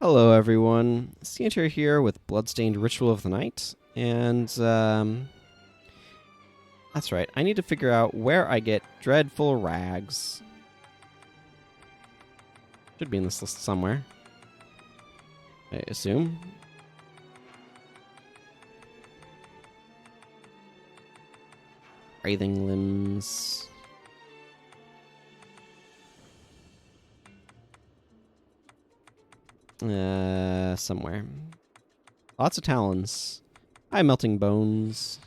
Hello everyone, Scienter here with Bloodstained Ritual of the Night, and that's right, I need to figure out where I get dreadful rags. Should be in this list somewhere, I assume. Writhing limbs. Somewhere. Lots of talons. Hi, melting bones.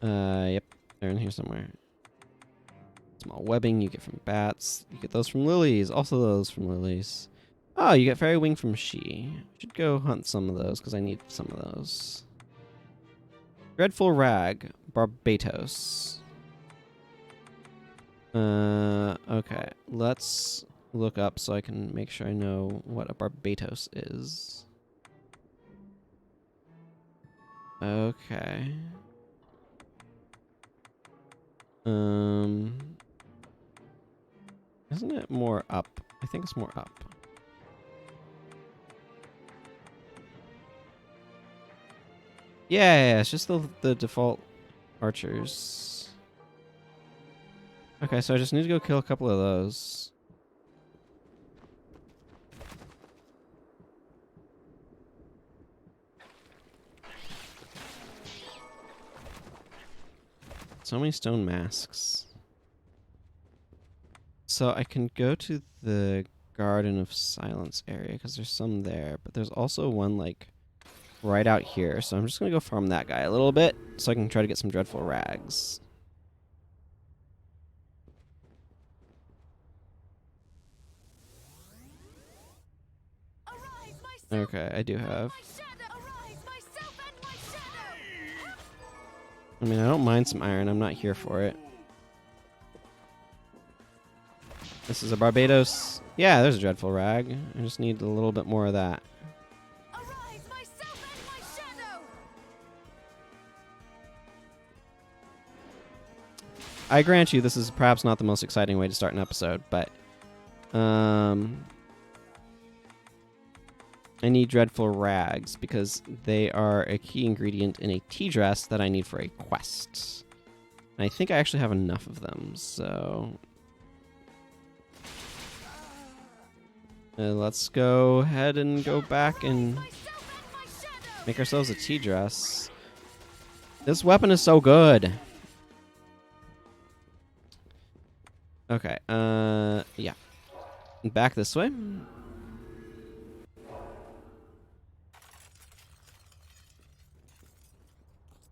Yep, they're in here somewhere. Small webbing you get from bats. You get those from lilies. Also those from lilies. Oh, you get fairy wing from she. Should go hunt some of those because I need some of those. Dreadful rag. Barbatos. Okay. Let's look up so I can make sure I know what a Barbatos is. Okay. Isn't it more up? I think it's more up. Yeah, it's just the default archers. Okay, so I just need to go kill a couple of those. So many stone masks. So I can go to the Garden of Silence area because there's some there, but there's also one like right out here. So I'm just gonna go farm that guy a little bit so I can try to get some dreadful rags. Okay, I do have. I mean, I don't mind some iron. I'm not here for it. This is a Barbatos. Yeah, there's a dreadful rag. I just need a little bit more of that. I grant you this is perhaps not the most exciting way to start an episode, but I need dreadful rags because they are a key ingredient in a tea dress that I need for a quest. And I think I actually have enough of them, so let's go ahead and go back and make ourselves a tea dress. This weapon is so good. Okay, yeah. Back this way.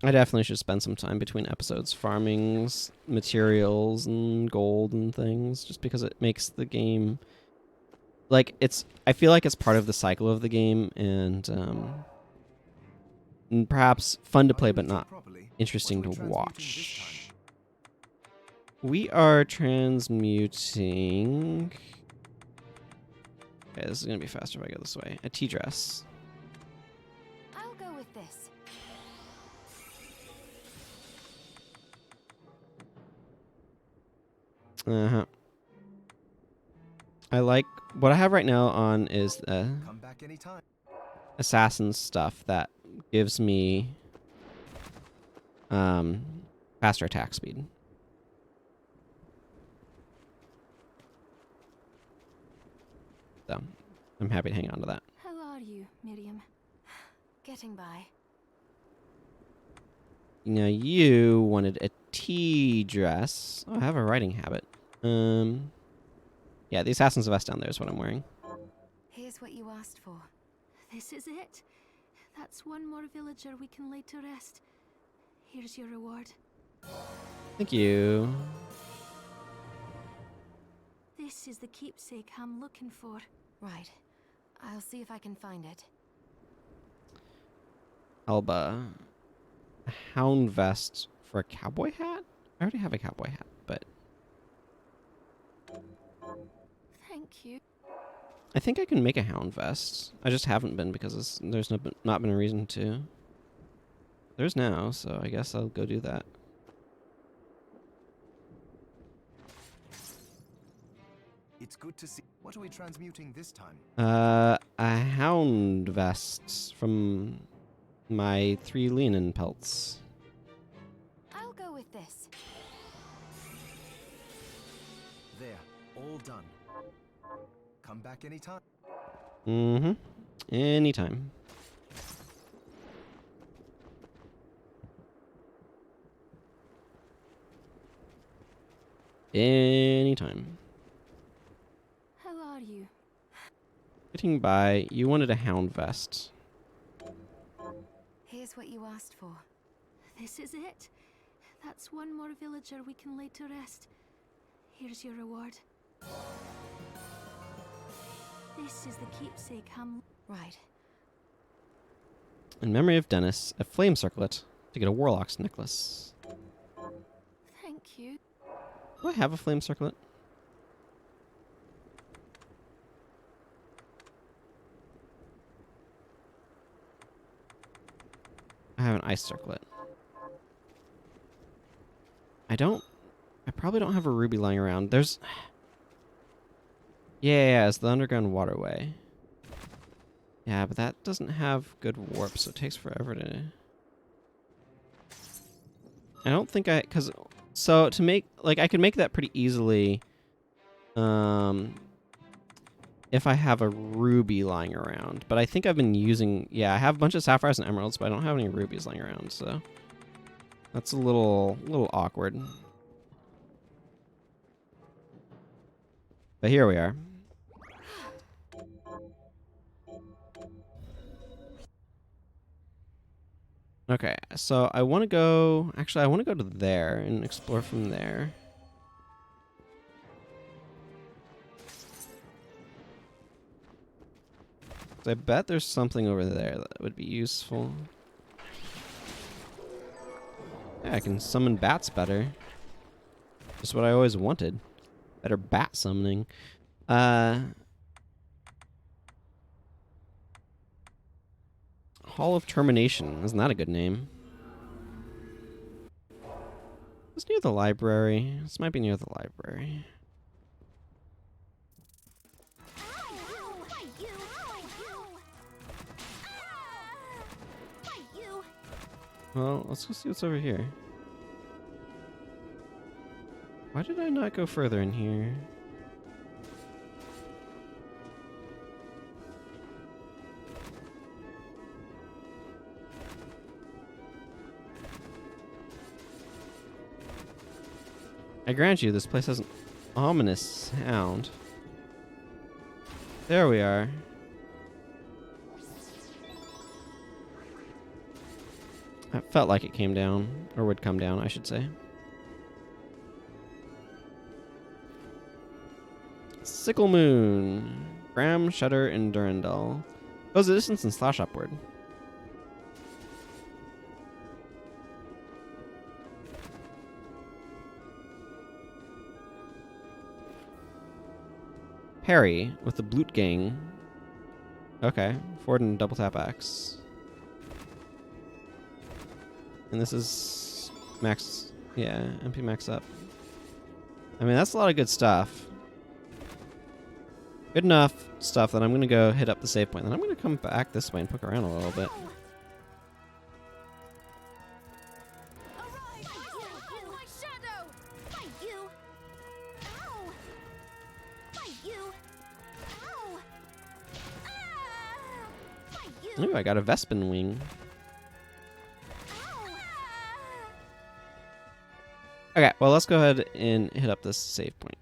I definitely should spend some time between episodes farming materials and gold and things, just because it makes the game like I feel like it's part of the cycle of the game, and perhaps fun to play but not interesting to watch. We are transmuting. Okay, this is gonna be faster if I go this way. A tea dress. I'll go with this. Uh-huh. I like what I have right now on is Come back anytime. assassin stuff that gives me faster attack speed. So I'm happy to hang on to that. How are you, Miriam? Getting by. Now you wanted a tea dress. Oh, I have a riding habit. Yeah, the assassin's vest down there is what I'm wearing. Here's what you asked for. This is it. That's one more villager we can lay to rest. Here's your reward. Thank you. This is the keepsake I'm looking for. Right. I'll see if I can find it. Alba. A hound vest for a cowboy hat? I already have a cowboy hat, but Thank you. I think I can make a hound vest. I just haven't been because there's not been a reason to. There's now, so I guess I'll go do that. It's good to see. What are we transmuting this time? A hound vest from my 3 linen pelts. I'll go with this. There, all done. Come back anytime. Mm-hmm. Anytime. Anytime. How are you? Getting by. You wanted a hound vest. Here's what you asked for. This is it. That's one more villager we can lay to rest. Here's your reward. This is the keepsake Right. In memory of Dennis, a flame circlet to get a warlock's necklace. Thank you. Do I have a flame circlet? I have an ice circlet. I probably don't have a ruby lying around. There's... Yeah, it's the underground waterway. Yeah, but that doesn't have good warp, so it takes forever to... I don't think because... So, to make... Like, I could make that pretty easily... if I have a ruby lying around. But I think I've been using... Yeah, I have a bunch of sapphires and emeralds, but I don't have any rubies lying around, so... That's a little awkward. But here we are. Okay, so I want to go... Actually, I want to go to there and explore from there. So I bet there's something over there that would be useful. Yeah, I can summon bats better. Just what I always wanted. Better bat summoning. Hall of Termination. Isn't that a good name? It's near the library. This might be near the library. Well, let's go see what's over here. Why did I not go further in here? I grant you, this place has an ominous sound. There we are. It felt like it came down, or would come down, I should say. Sickle Moon. Bram, Shudder, and Durandal. Goes the distance and slash upward. Parry with the Blute Gang. Okay. Forward and double tap X. And this is max, yeah, MP max up. I mean, that's a lot of good stuff. Good enough stuff that I'm going to go hit up the save point. Then I'm going to come back this way and poke around a little bit. Ooh, I got a Vespin wing. Okay, well, let's go ahead and hit up this save point.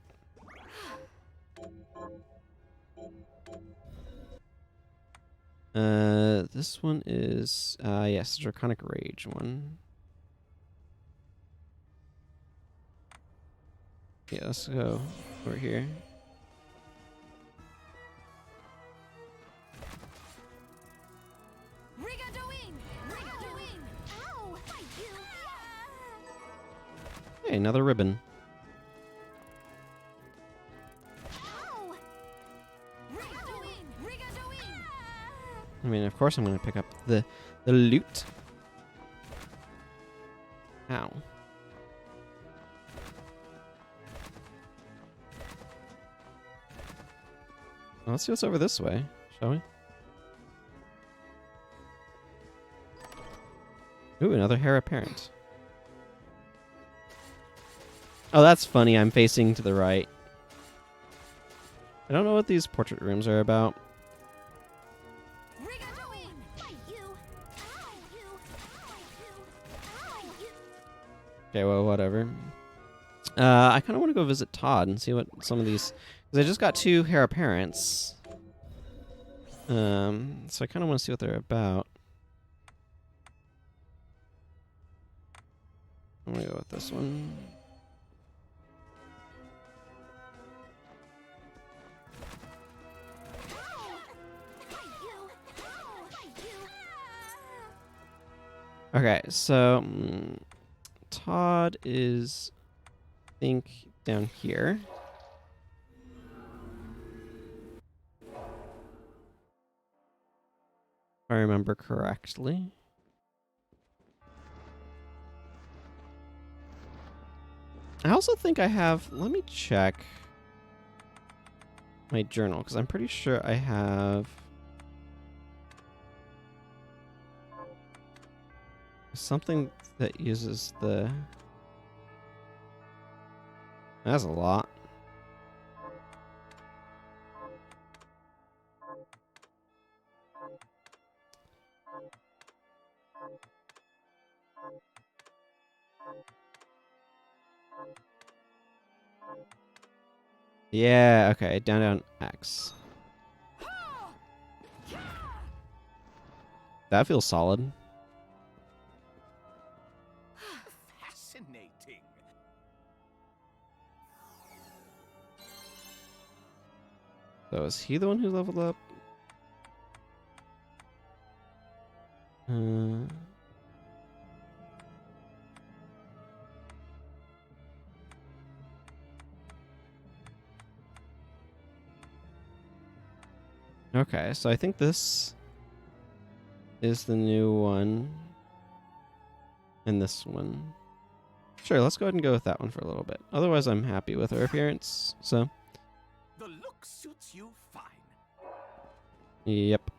This one is, yes, the Draconic Rage one. Yeah, let's go over here. Hey, another ribbon. I mean, of course I'm going to pick up the loot. Ow. Well, let's see what's over this way, shall we? Ooh, another heir apparent. Oh, that's funny. I'm facing to the right. I don't know what these portrait rooms are about. Okay, well, whatever. I kind of want to go visit Todd and see what some of these... Because I just got 2 heir apparents. So I kind of want to see what they're about. I'm going to go with this one. Okay, so Todd is, I think, down here. If I remember correctly. I also think I have, let me check my journal, because I'm pretty sure I have something that uses the... That's a lot. Yeah, okay, down X. That feels solid. Fascinating. So is he the one who leveled up? Okay, so I think this is the new one. And this one. Sure, let's go ahead and go with that one for a little bit. Otherwise, I'm happy with her appearance, so... The look suits you fine. Yep.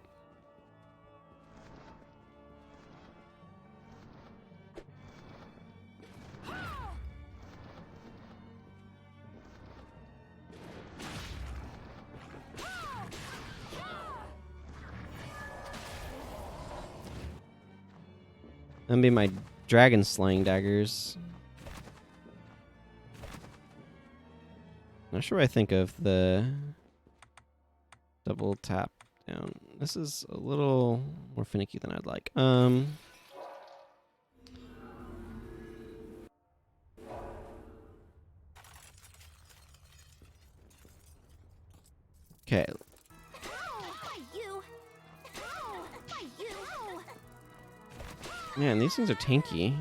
That'd be my dragon slaying daggers. Not sure what I think of the double tap down. This is a little more finicky than I'd like. Okay. Man, these things are tanky.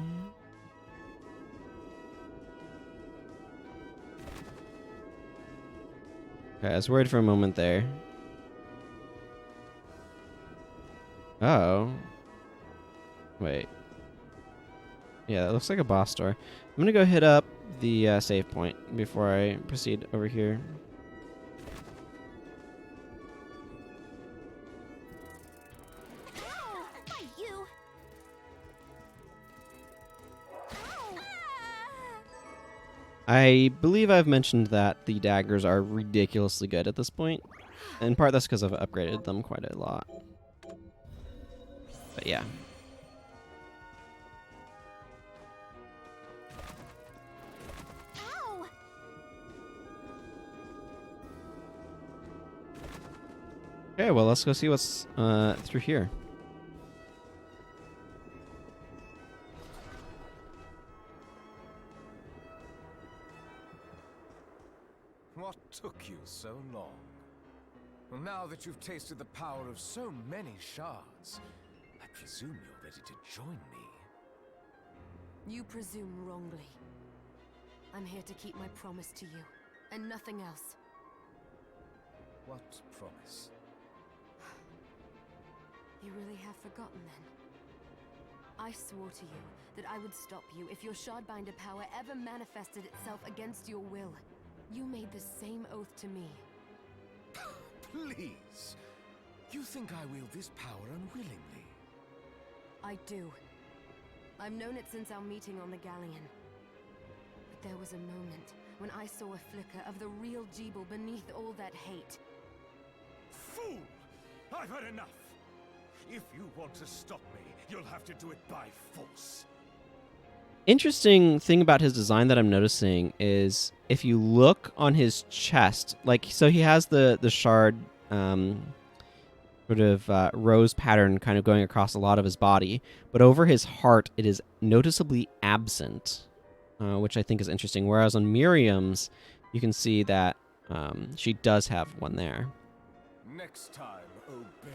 Okay, I was worried for a moment there. Oh. Wait. Yeah, that looks like a boss door. I'm gonna go hit up the save point before I proceed over here. I believe I've mentioned that the daggers are ridiculously good at this point. In part, that's because I've upgraded them quite a lot. But yeah. Okay, well, let's go see what's through here. What took you so long? Well, now that you've tasted the power of so many shards, I presume you're ready to join me. You presume wrongly. I'm here to keep my promise to you, and nothing else. What promise? You really have forgotten then? I swore to you that I would stop you if your shardbinder power ever manifested itself against your will. You made the same oath to me. please. You think I wield this power unwillingly? I do. I've known it since our meeting on the galleon. But there was a moment when I saw a flicker of the real Gebel beneath all that hate. Fool! I've had enough. If you want to stop me, you'll have to do it by force. Interesting thing about his design that I'm noticing is if you look on his chest, like, so he has the shard sort of rose pattern kind of going across a lot of his body, but over his heart it is noticeably absent, which I think is interesting. Whereas on Miriam's, you can see that she does have one there. Next time, obey.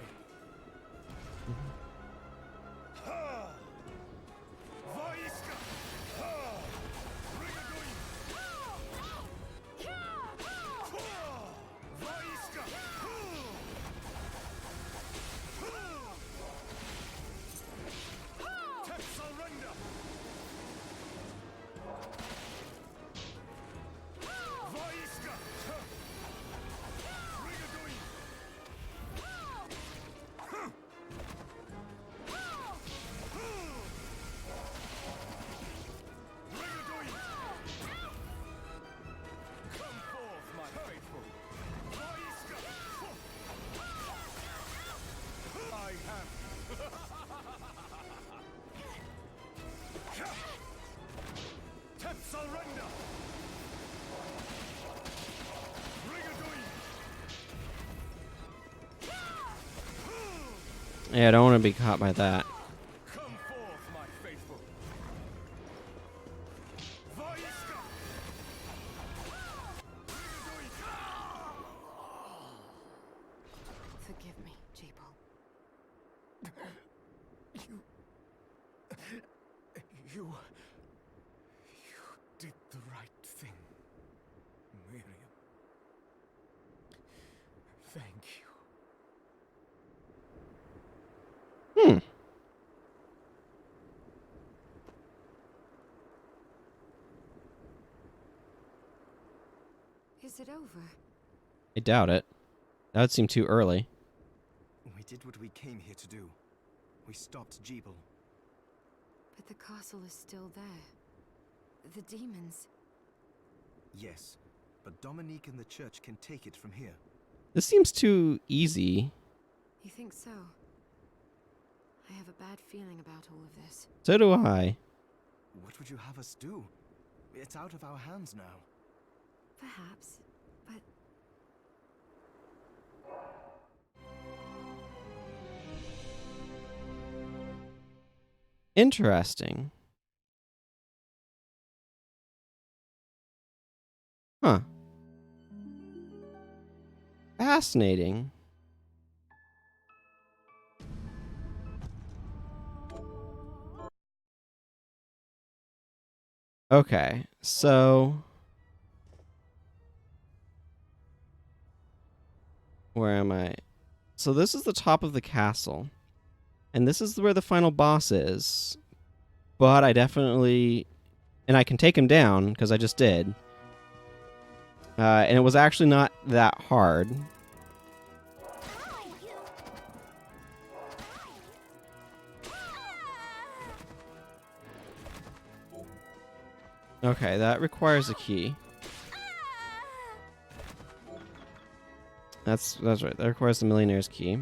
Yeah, I don't want to be caught by that. Come forth, my faithful. Forgive me, Gebel. You did the right thing, Miriam. Thank you. Hmm. Is it over? I doubt it. That would seem too early. We did what we came here to do. We stopped Gebel. But the castle is still there. The demons. Yes, but Dominique and the church can take it from here. This seems too easy. You think so? I have a bad feeling about all of this. So do I. What would you have us do? It's out of our hands now. Perhaps, but... Interesting. Huh. Fascinating. Okay, so... Where am I? So this is the top of the castle. And this is where the final boss is. But I definitely... And I can take him down, because I just did. And it was actually not that hard. Okay, that requires a key. That's right. That requires the millionaire's key.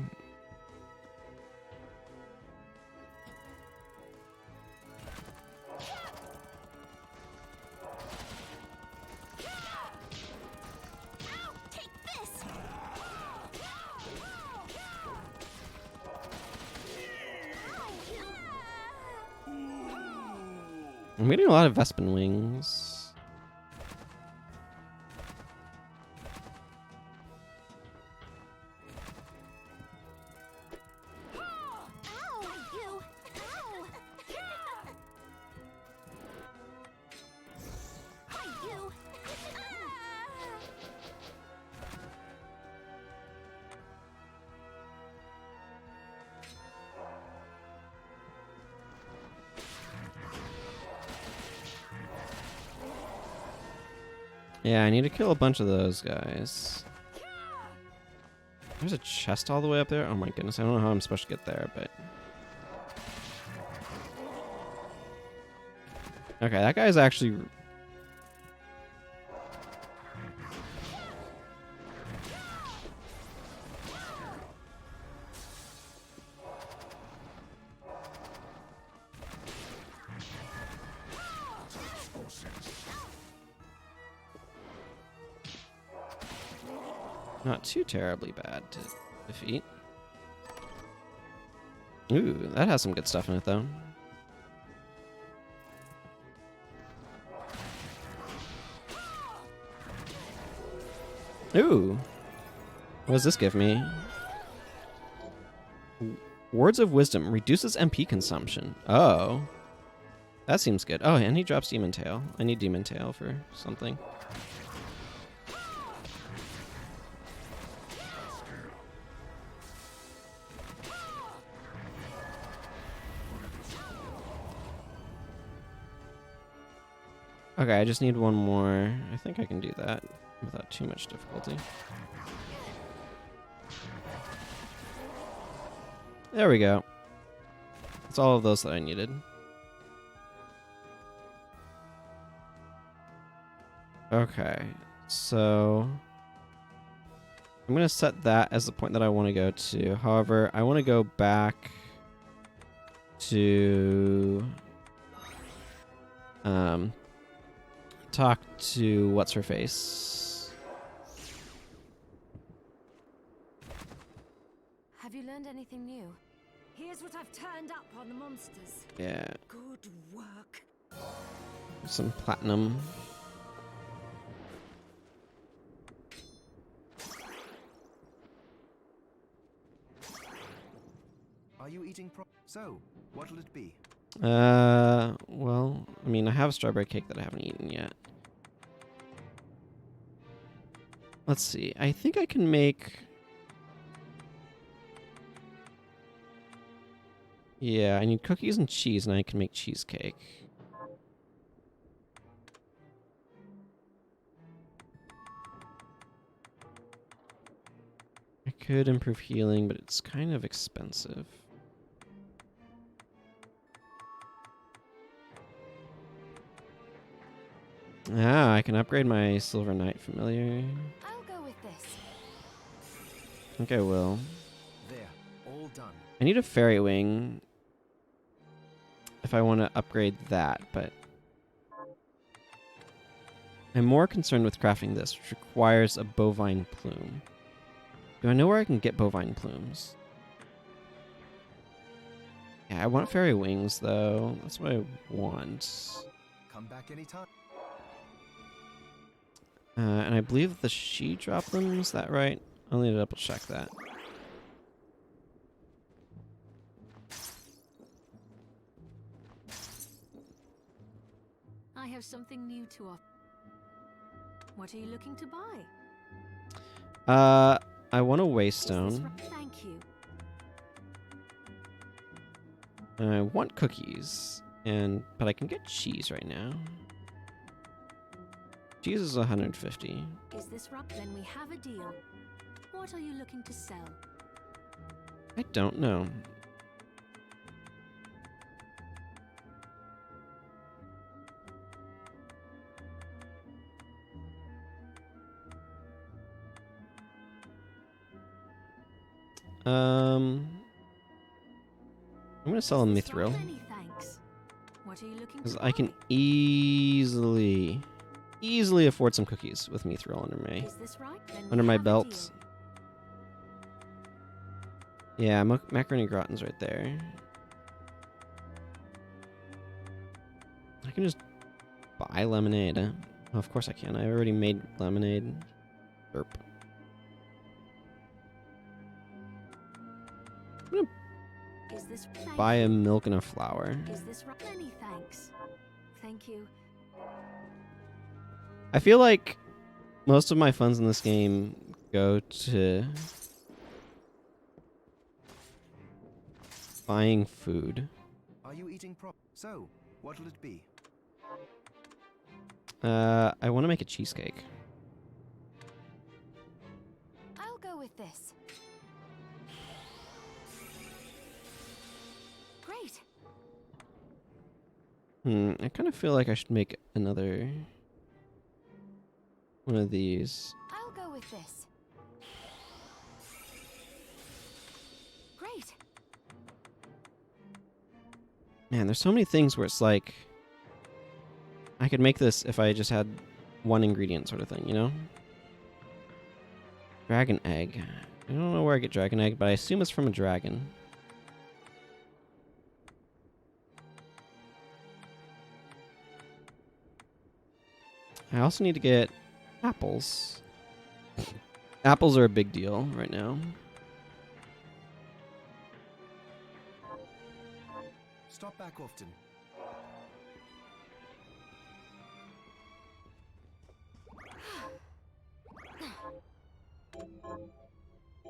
I'm getting a lot of Vespin wings. Yeah, I need to kill a bunch of those guys. There's a chest all the way up there? Oh my goodness, I don't know how I'm supposed to get there, but... Okay, that guy's actually... not too terribly bad to defeat. Ooh, that has some good stuff in it, though. Ooh. What does this give me? Words of Wisdom. Reduces MP consumption. Oh. That seems good. Oh, and he drops Demon Tail. I need Demon Tail for something. Okay, I just need one more. I think I can do that without too much difficulty. There we go. That's all of those that I needed. Okay, so I'm going to set that as the point that I want to go to. However, I want to go back to talk to Whatsherface. Have you learned anything new? Here's what I've turned up on the monsters. Yeah, Good work. some platinum. Are you eating So, what'll it be? Well, I mean, I have a strawberry cake that I haven't eaten yet. Let's see. I think I can make... Yeah, I need cookies and cheese, and I can make cheesecake. I could improve healing, but it's kind of expensive. Ah, I can upgrade my Silver Knight Familiar. I'll go with this. I think I will. There, all done. I need a Fairy Wing if I want to upgrade that, but I'm more concerned with crafting this, which requires a bovine plume. Do I know where I can get bovine plumes? Yeah, I want Fairy Wings, though. That's what I want. Come back anytime. And I believe the she dropped them, is that right? I'll need to double check that. I have something new to offer. What are you looking to buy? I want a Is this Waystone. Thank you. And I want cookies. But I can get cheese right now. Cheese is 150. Is this right? Then we have a deal. What are you looking to sell? I don't know. I'm gonna sell a Is this right? Mithril. Many thanks. What are you looking Because to I can easily afford some cookies with Mithril under me. Is this right? Then we Under my have a belt. deal. Yeah, macaroni gratin's right there. I can just buy lemonade. Oh, of course I can. I already made lemonade. Burp. Is this thank Buy a you. milk and a flour. Is this right? Many thanks. Thank you. I feel like most of my funds in this game go to buying food. Are you eating So, what'll it be? I want to make a cheesecake. I'll go with this. Great. I kind of feel like I should make another one of these. I'll go with this. Great. Man, there's so many things where it's like I could make this if I just had one ingredient sort of thing, you know? Dragon egg. I don't know where I get dragon egg, but I assume it's from a dragon. I also need to get apples. Apples are a big deal right now. Stop back often.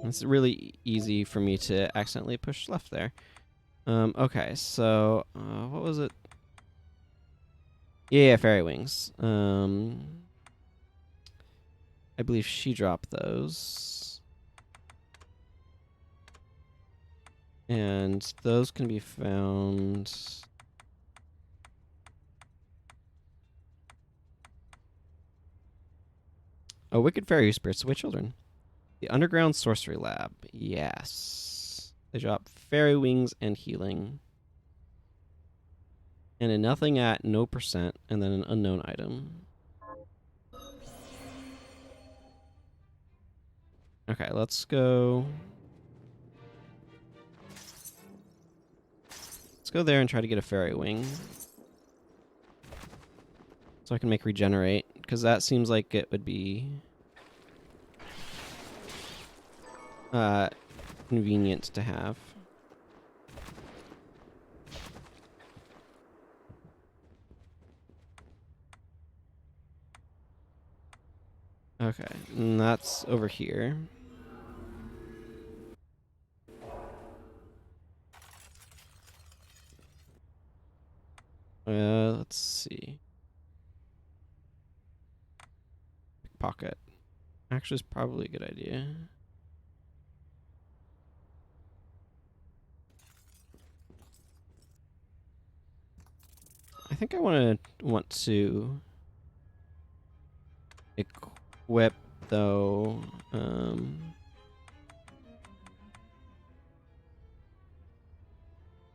It's really easy for me to accidentally push left there. Okay, so what was it? Yeah, fairy wings. I believe she dropped those. And those can be found... Oh, Wicked Fairy Who Spirits Away Children. The Underground Sorcery Lab. Yes. They drop fairy wings and healing. And a nothing at no percent, and then an unknown item. Okay, let's go. Let's go there and try to get a fairy wing. So I can make regenerate, because that seems like it would be convenient to have. Okay, and that's over here. Let's see. Pickpocket. Actually, is probably a good idea. I think I want to equip though.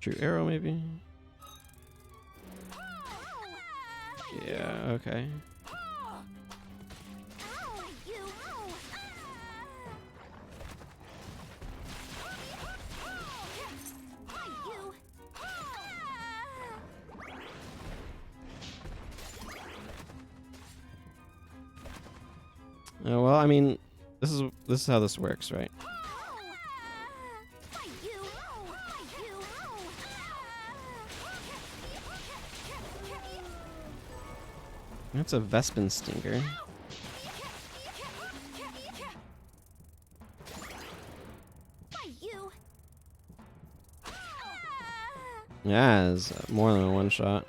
True arrow maybe. Yeah. Okay. Well, I mean, this is how this works, right? That's a Vespin Stinger. Yeah, it's more than a one shot.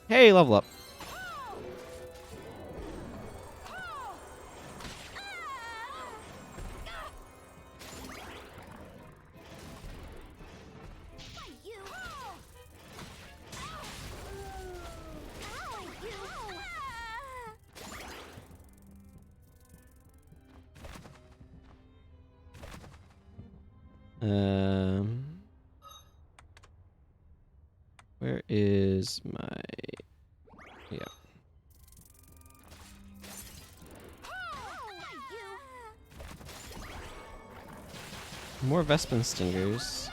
Hey, level up. Where is my... Yeah. More Vespin Stingers.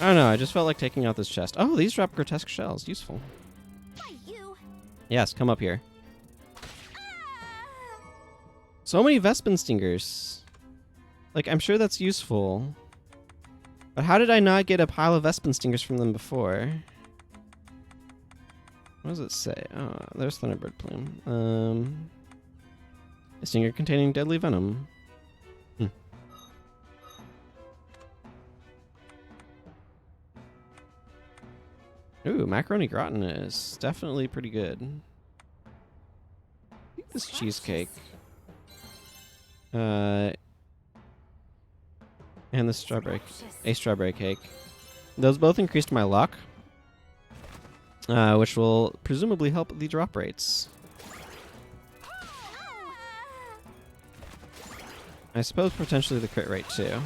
I don't know, I just felt like taking out this chest. Oh, these drop grotesque shells. Useful. Yes, come up here. So many Vespin Stingers. Like, I'm sure that's useful. But how did I not get a pile of Vespen Stingers from them before? What does it say? Oh, there's Thunderbird Plume. A stinger containing deadly venom. Ooh, macaroni gratin is definitely pretty good. I think this cheesecake. And the strawberry cake. Those both increased my luck, which will presumably help the drop rates. I suppose potentially the crit rate too.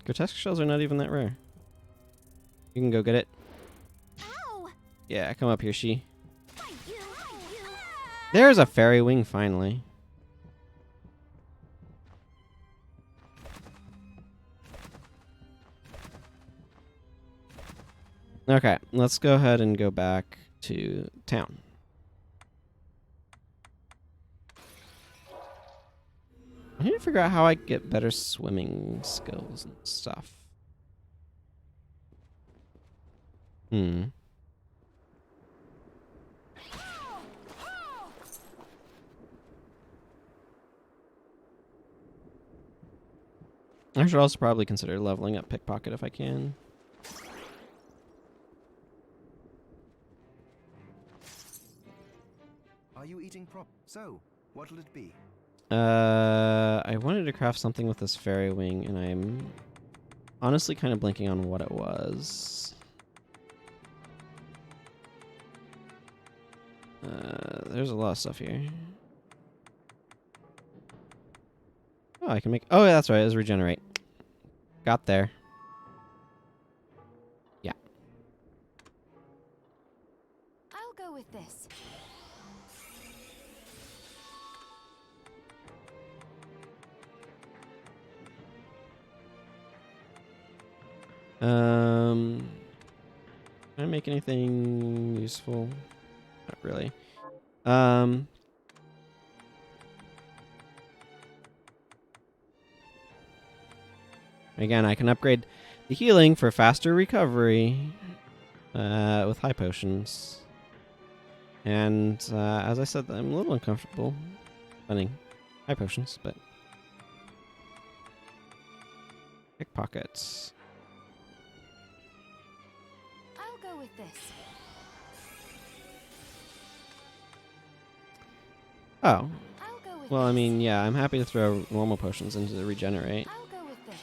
Grotesque shells are not even that rare. You can go get it. Ow! Yeah, come up here, she. There's a fairy wing, finally. Okay, let's go ahead and go back to town. I need to figure out how I get better swimming skills and stuff. I should also probably consider leveling up pickpocket if I can. Are you eating So, what'll it be? I wanted to craft something with this fairy wing, and I'm honestly kind of blanking on what it was. There's a lot of stuff here. Oh, I can make... Oh, yeah, that's right. It was regenerate. Got there. Yeah. I'll go with this. Can I make anything useful? Not really. Again, I can upgrade the healing for faster recovery with high potions. And as I said, I'm a little uncomfortable spending high potions, but pickpockets. I'll go with this. Oh. I'll go with Well, I this. mean, yeah, I'm happy to throw normal potions into the regenerate. I'll go with this.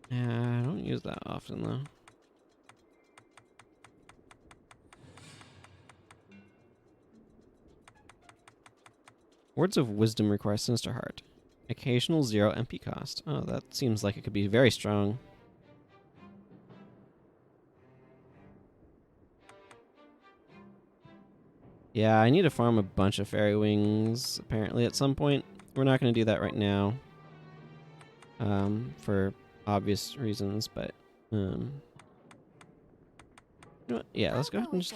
Yeah, I don't use that often, though. Words of Wisdom require Sinister Heart. Occasional 0 MP cost. Oh, that seems like it could be very strong. Yeah, I need to farm a bunch of fairy wings, apparently, at some point. We're not going to do that right now. For obvious reasons, but... You know what? Yeah, let's go ahead and just...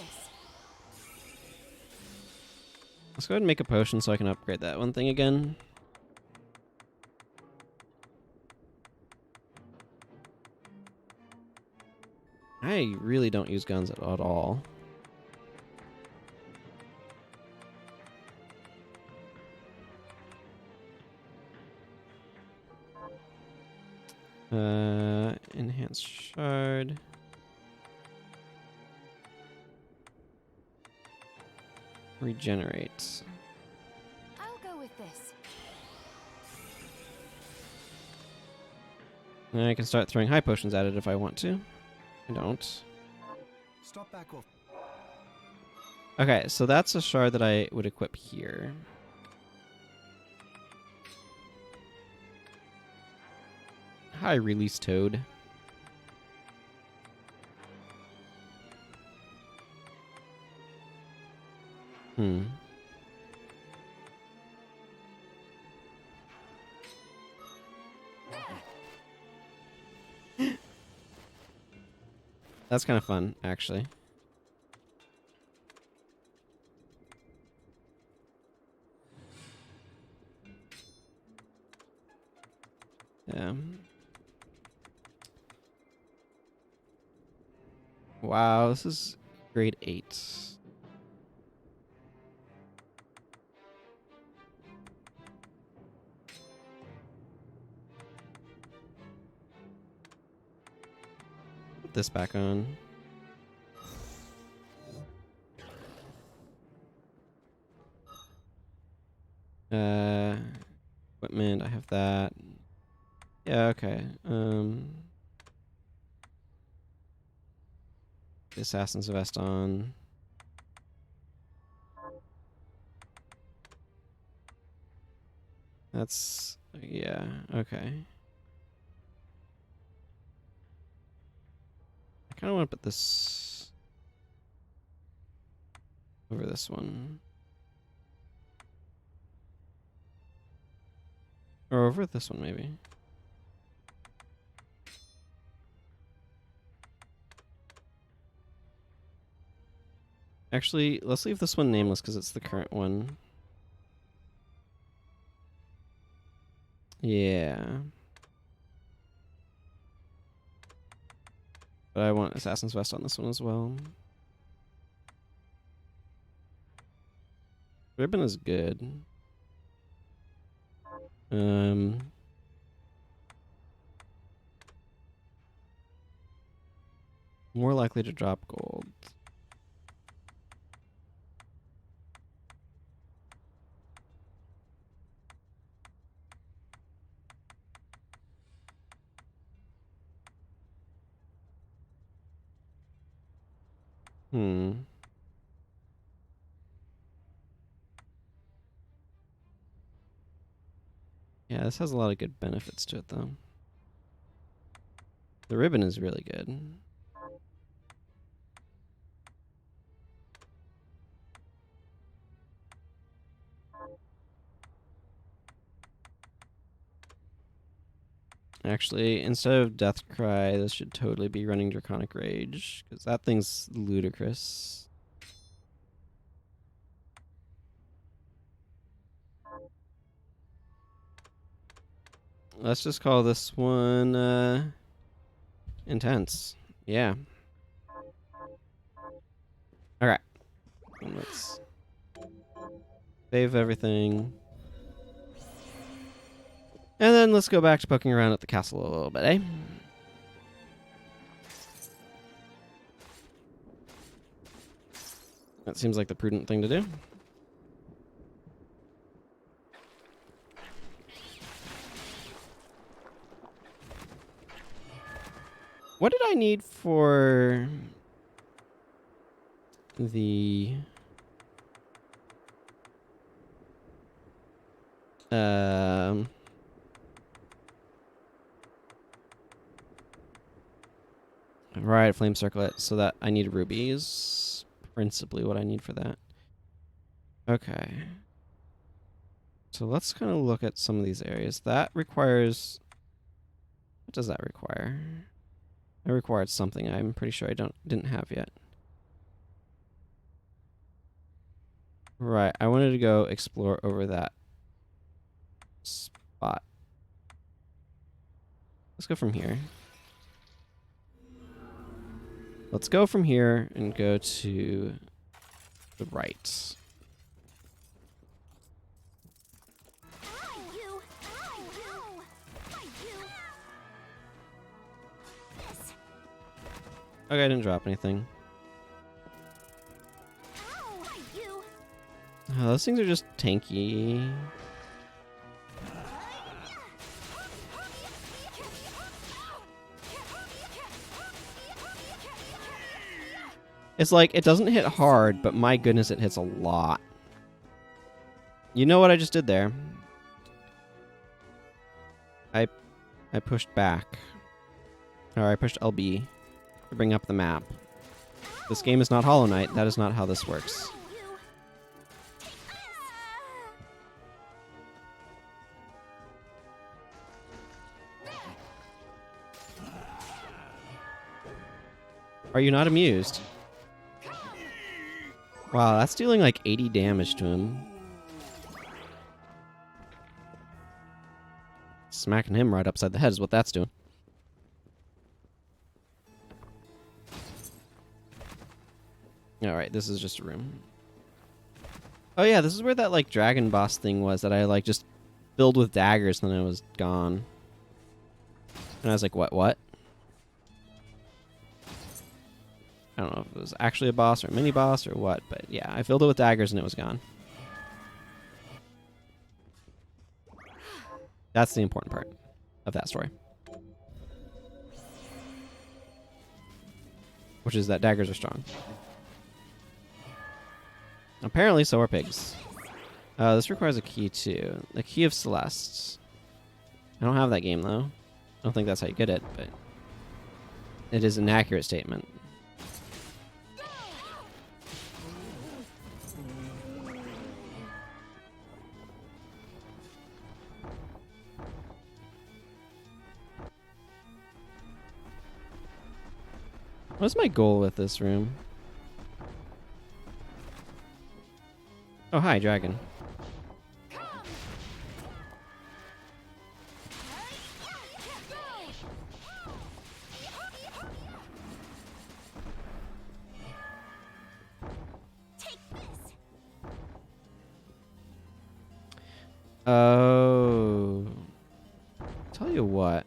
Let's go ahead and make a potion so I can upgrade that one thing again. I really don't use guns at all. Enhanced shard. Regenerate. I'll go with this. And I can start throwing high potions at it if I want to. I don't. Stop back off. Okay, so that's a shard that I would equip here. Hi, Release Toad. Hmm. That's kind of fun, actually. Yeah. Wow, this is grade 8. Put this back on. Equipment, I have that. Yeah, okay. The Assassin's Vest on. That's, yeah, okay. I kind of want to put this over this one. Or over this one, maybe. Actually, let's leave this one nameless because it's the current one. Yeah. But I want Assassin's Vest on this one as well. Ribbon is good. More likely to drop gold. Hmm. Yeah, this has a lot of good benefits to it, though. The ribbon is really good. Actually, instead of Death Cry, this should totally be running Draconic Rage, because that thing's ludicrous. Let's just call this one, Intense. Yeah. Alright. Let's save everything. And then let's go back to poking around at the castle a little bit, eh? That seems like the prudent thing to do. What did I need for the right, flame circlet, so that I need rubies. Principally what I need for that. Okay. So let's kind of look at some of these areas. That requires... What does that require? It required something I'm pretty sure I didn't have yet. Right, I wanted to go explore over that spot. Let's go from here. Let's go from here and go to the right. Okay, I didn't drop anything. Oh, those things are just tanky. It's like, it doesn't hit hard, but my goodness, it hits a lot. You know what I just did there? I pushed back. Or I pushed LB to bring up the map. This game is not Hollow Knight. That is not how this works. Are you not amused? Wow, that's dealing like 80 damage to him. Smacking him right upside the head is what that's doing. Alright, this is just a room. Oh yeah, this is where that like dragon boss thing was that I like just filled with daggers and then it was gone. And I was like, what? I don't know if it was actually a boss or a mini boss or what, but yeah, I filled it with daggers and it was gone. That's the important part of that story. Which is that daggers are strong. Apparently, so are pigs. This requires a key too. The Key of Celeste. I don't have that game though. I don't think that's how you get it, but it is an accurate statement. What's my goal with this room? Oh, hi, dragon. Oh. Tell you what.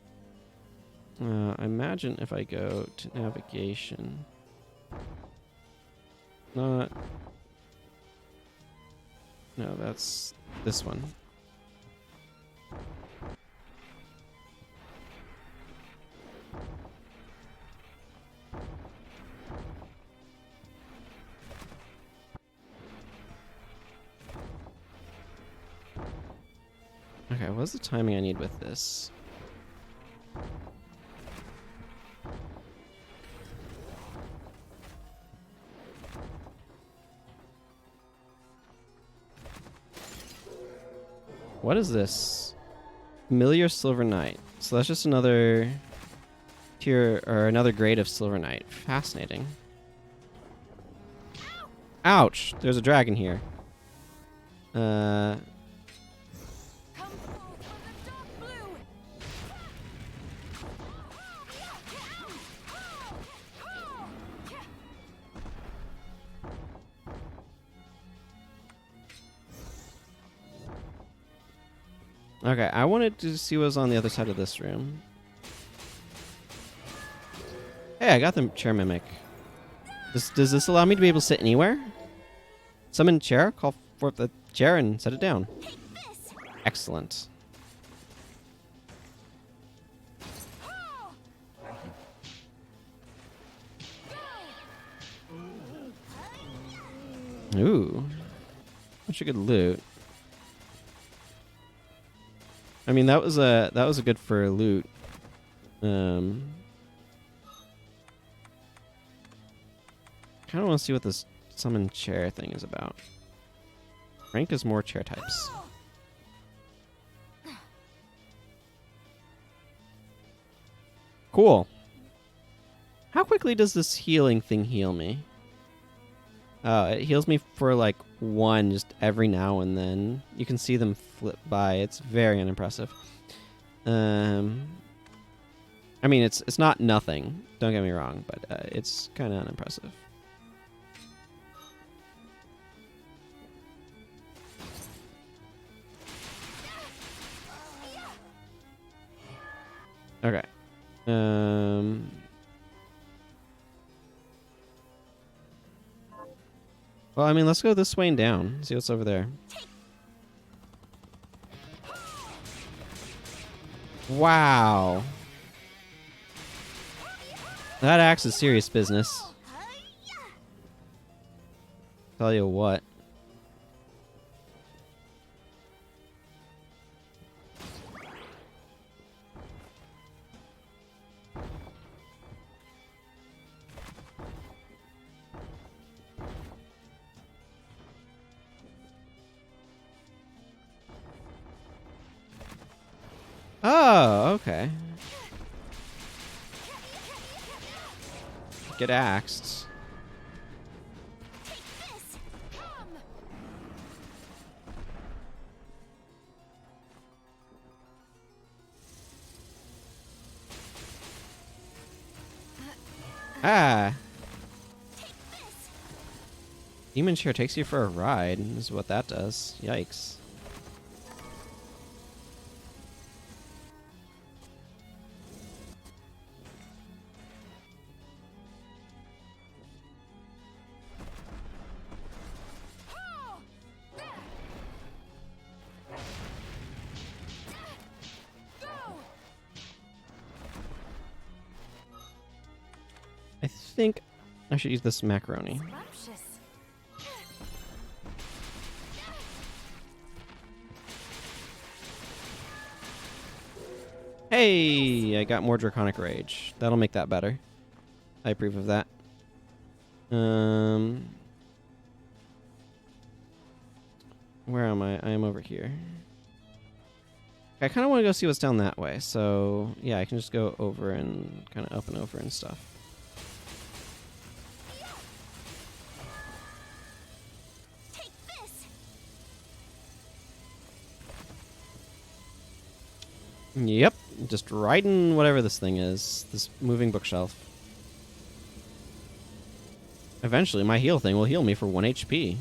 I imagine if I go to navigation. Not. No, that's this one. Okay, what's the timing I need with this? What is this? Familiar Silver Knight. So that's just another tier or another grade of Silver Knight. Fascinating. Ouch! There's a dragon here. Okay, I wanted to see what was on the other side of this room. Hey, I got the chair mimic. Does this allow me to be able to sit anywhere? Summon chair, call forth the chair, and set it down. Excellent. Ooh. Such a good loot. I mean, that was a good for loot. Kind of want to see what this summon chair thing is about. Rank is more chair types. Cool. How quickly does this healing thing heal me? It heals me for like 1 just every now and then. You can see them flip by. It's very unimpressive. I mean, it's not nothing. Don't get me wrong, but it's kind of unimpressive. Okay. Well, I mean, let's go this way and down. See what's over there. Wow. That axe is serious business. Tell you what. Oh, okay. get axed. Ah! Demon Chair takes you for a ride. This is what that does. Yikes. I think I should use this macaroni. Hey, I got more Draconic Rage. That'll make that better. I approve of that. Where am I? I am over here. I kind of want to go see what's down that way. So, yeah, I can just go over and kind of up and over and stuff. Yep, just riding whatever this thing is. This moving bookshelf. Eventually, my heal thing will heal me for 1 HP.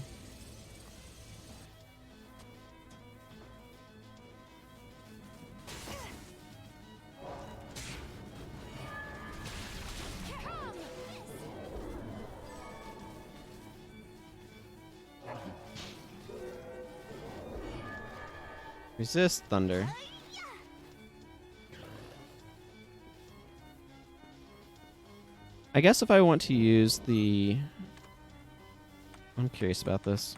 Resist thunder. I guess if I want to use the... I'm curious about this.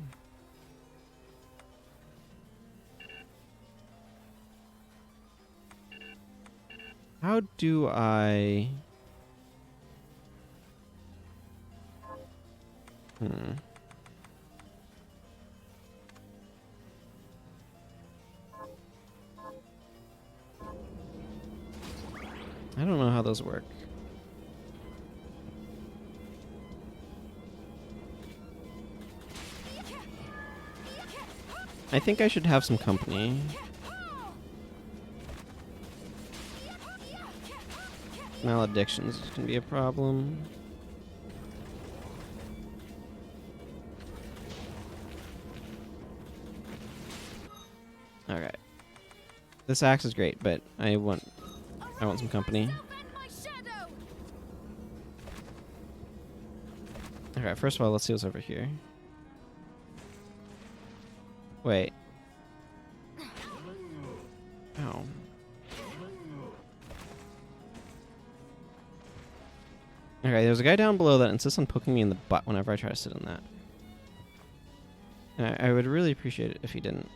How do I... I don't know how those work. I think I should have some company. Maledictions can be a problem. Alright. This axe is great, but I want some company. Okay, first of all, let's see what's over here. Wait. Oh. Okay, there's a guy down below that insists on poking me in the butt whenever I try to sit in that. I would really appreciate it if he didn't.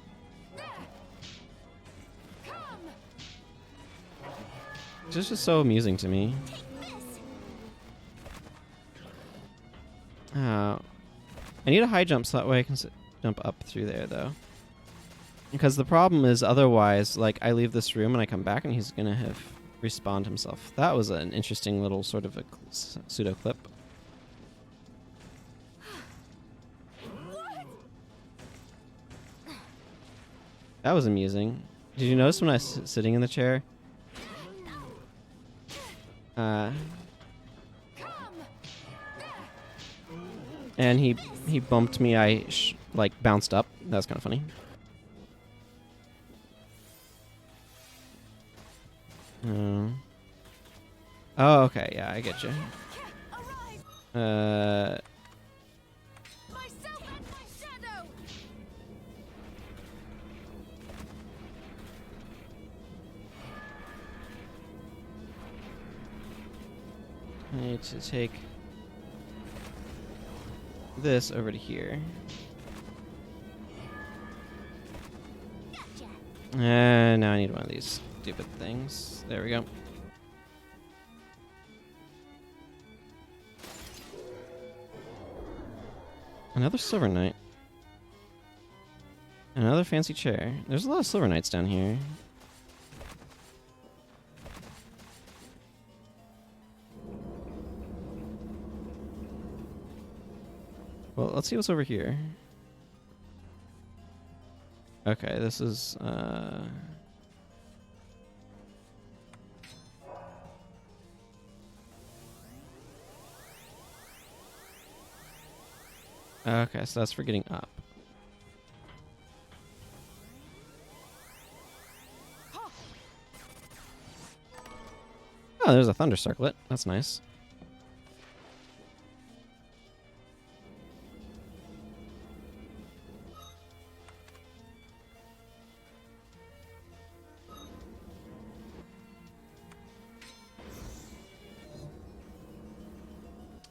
It's just so amusing to me. I need a high jump so that way I can jump up through there, though. Because the problem is, otherwise, like, I leave this room and I come back and he's gonna have respawned himself. That was an interesting little sort of a pseudo clip. That was amusing. Did you notice when I was sitting in the chair? And he bumped me. I like bounced up. That was kind of funny. Oh, okay. Yeah, I get you. I need to take this over to here. And now I need one of these stupid things. There we go. Another Silver Knight. Another fancy chair. There's a lot of Silver Knights down here. Well, let's see what's over here. Okay, this is okay, so that's for getting up. Oh, there's a thunder circlet. That's nice.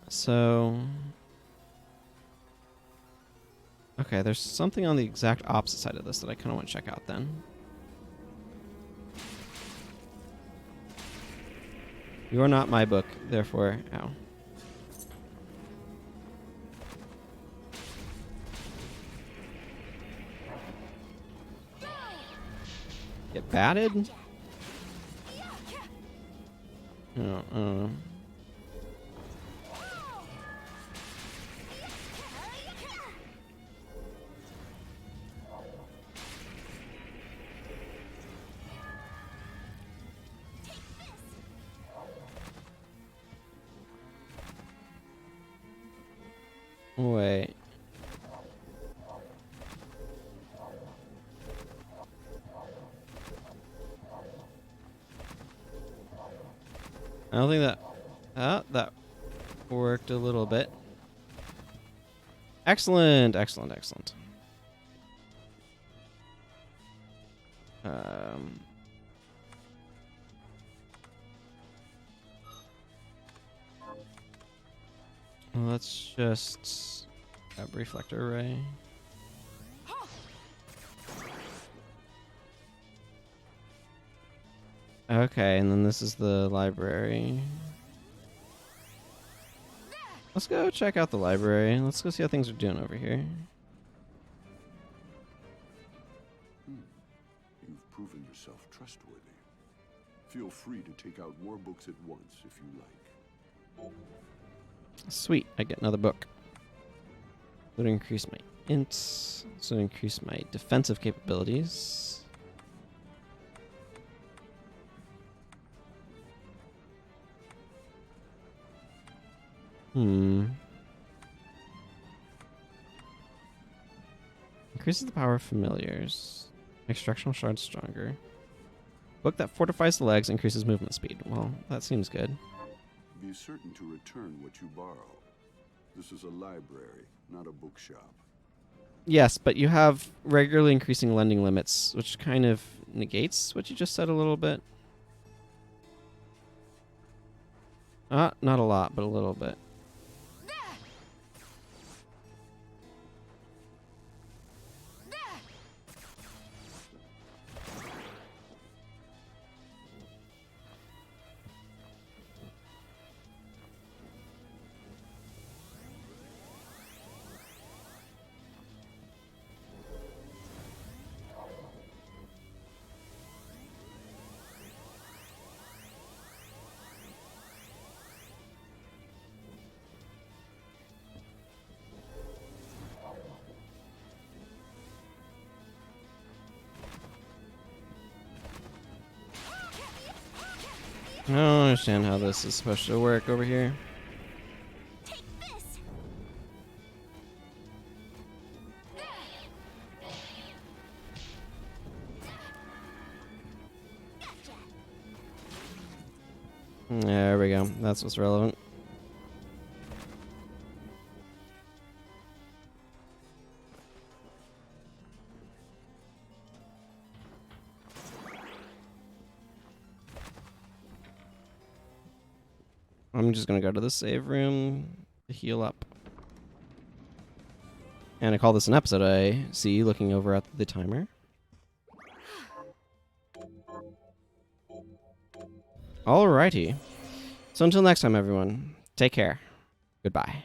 So, okay, there's something on the exact opposite side of this that I kind of want to check out then. You are not my book, therefore, ow. Get batted? Oh, I don't know. Wait. I don't think that worked a little bit. Excellent, excellent, excellent. Let's just grab reflector array. Okay, and then this is the library. Let's go check out the library. Let's go see how things are doing over here. You've proven yourself trustworthy. Feel free to take out more books at once if you like. Sweet, I get another book. Would increase my int, so increase my defensive capabilities. Increases the power of familiars. Makes structural shards stronger. Book that fortifies the legs, increases movement speed. Well, that seems good. Be certain to return what you borrow. This is a library, not a bookshop. Yes, but you have regularly increasing lending limits, which kind of negates what you just said a little bit. Not a lot, but a little bit. I don't understand how this is supposed to work over here. Take this. There we go. That's what's relevant. I'm just going to go to the save room to heal up. And I call this an episode. I see you looking over at the timer. Alrighty. So until next time, everyone, take care. Goodbye.